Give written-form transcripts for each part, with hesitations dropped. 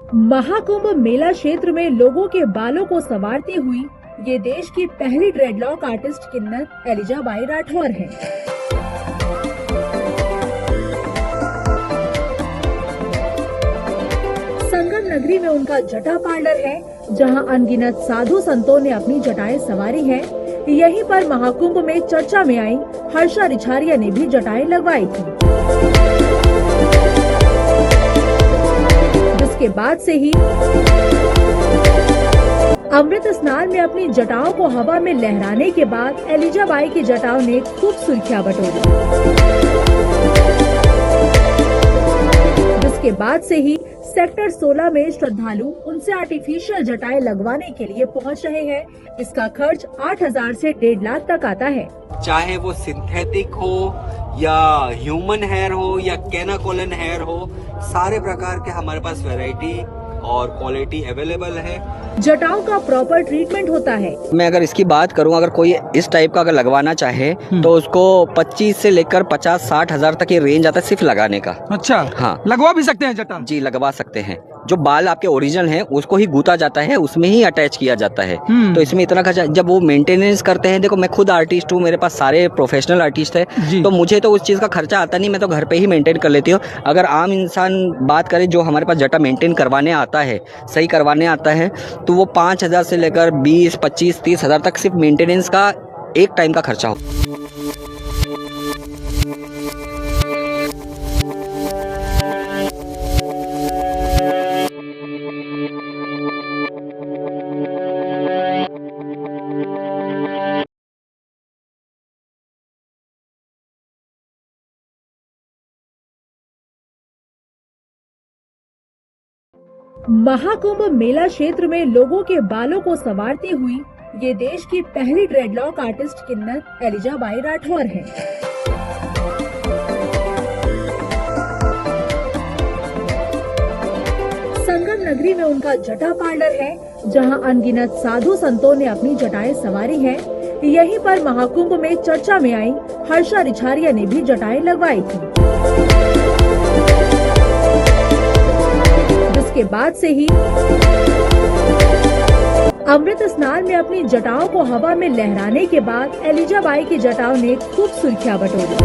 महाकुंभ मेला क्षेत्र में लोगों के बालों को संवारती हुई ये देश की पहली ड्रेडलॉक आर्टिस्ट किन्नर एलिजा बाई राठौर हैं। संगम नगरी में उनका जटा पार्लर है, जहां अनगिनत साधु संतों ने अपनी जटाएं संवारी हैं। यहीं पर महाकुंभ में चर्चा में आई हर्षा रिछारिया ने भी जटाएं लगवाई थी, जिसके बाद से ही अमृत स्नान में अपनी जटाओं को हवा में लहराने के बाद एलिजा बाई की जटाओं ने खूब सुर्खियां बटोरी, जिसके बाद से ही सेक्टर 16 में श्रद्धालु उनसे आर्टिफिशियल जटाएं लगवाने के लिए पहुंच रहे हैं। इसका खर्च 8,000 से 1.5 लाख तक आता है। चाहे वो सिंथेटिक हो या ह्यूमन हेयर हो या केनाकोलन हेयर हो, सारे प्रकार के हमारे पास वैरायटी और क्वालिटी अवेलेबल है। जटाओं का प्रॉपर ट्रीटमेंट होता है। मैं अगर इसकी बात करूं, अगर कोई इस टाइप का अगर लगवाना चाहे तो उसको 25 से लेकर 50-60 हजार तक ये रेंज आता है सिर्फ लगाने का। अच्छा, हाँ, लगवा भी सकते हैं जटा? जी, लगवा सकते हैं। जो बाल आपके ओरिजिनल हैं उसको ही गूंथा जाता है, उसमें ही अटैच किया जाता है। तो इसमें इतना खर्चा, जब वो मेंटेनेंस करते हैं, देखो मैं खुद आर्टिस्ट हूँ, मेरे पास सारे प्रोफेशनल आर्टिस्ट है, तो मुझे तो उस चीज़ का खर्चा आता नहीं, मैं तो घर पे ही मेंटेन कर लेती हूँ। अगर आम इंसान बात करे जो हमारे पास जटा मेंटेन करवाने आता है, सही करवाने आता है, तो वो 5,000 से लेकर 20, 25, 30 हजार तक सिर्फ मेंटेनेंस का एक टाइम का खर्चा हो। महाकुंभ मेला क्षेत्र में लोगों के बालों को संवारती हुई ये देश की पहली ड्रेडलॉक आर्टिस्ट किन्नर एलिजा बाई राठौर हैं। संगम नगरी में उनका जटा पार्लर है, जहां अनगिनत साधु संतों ने अपनी जटाएं संवारी हैं। यहीं पर महाकुंभ में चर्चा में आई हर्षा रिछारिया ने भी जटाएं लगवाई थी, जिसके बाद से ही अमृत स्नान में अपनी जटाओं को हवा में लहराने के बाद एलिजा बाई की जटाओं ने खूब सुर्खियां बटोरी,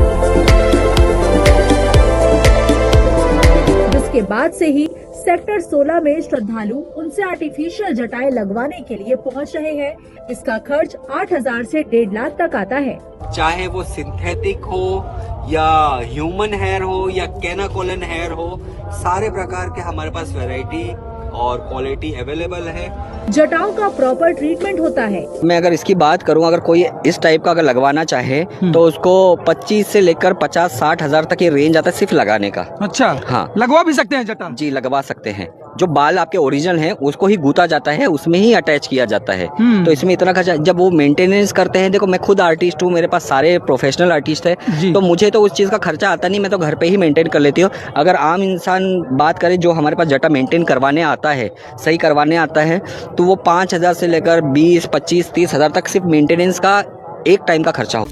जिसके बाद से ही सेक्टर 16 में श्रद्धालु उनसे आर्टिफिशियल जटाएं लगवाने के लिए पहुंच रहे हैं। इसका खर्च 8,000 से 1.5 लाख तक आता है। चाहे वो सिंथेटिक हो या ह्यूमन हेयर हो या केनाकोलन हेयर हो, सारे प्रकार के हमारे पास वैरायटी और क्वालिटी अवेलेबल है। जटाओं का प्रॉपर ट्रीटमेंट होता है। मैं अगर इसकी बात करूं, अगर कोई इस टाइप का अगर लगवाना चाहे तो उसको 25 से लेकर 50-60 हजार तक ये रेंज आता है सिर्फ लगाने का। अच्छा, हाँ, लगवा भी सकते हैं जटा? जी, लगवा सकते हैं। जो बाल आपके ओरिजिनल हैं उसको ही गूंथा जाता है, उसमें ही अटैच किया जाता है। तो इसमें इतना खर्चा, जब वो मेंटेनेंस करते हैं, देखो मैं खुद आर्टिस्ट हूँ, मेरे पास सारे प्रोफेशनल आर्टिस्ट है, तो मुझे तो उस चीज़ का खर्चा आता नहीं, मैं तो घर पे ही मेंटेन कर लेती हूँ। अगर आम इंसान बात करे जो हमारे पास जटा मेंटेन करवाने आता है, सही करवाने आता है, तो वो 5,000 से लेकर 20, 25, 30 हजार तक सिर्फ मेंटेनेंस का एक टाइम का खर्चा हो।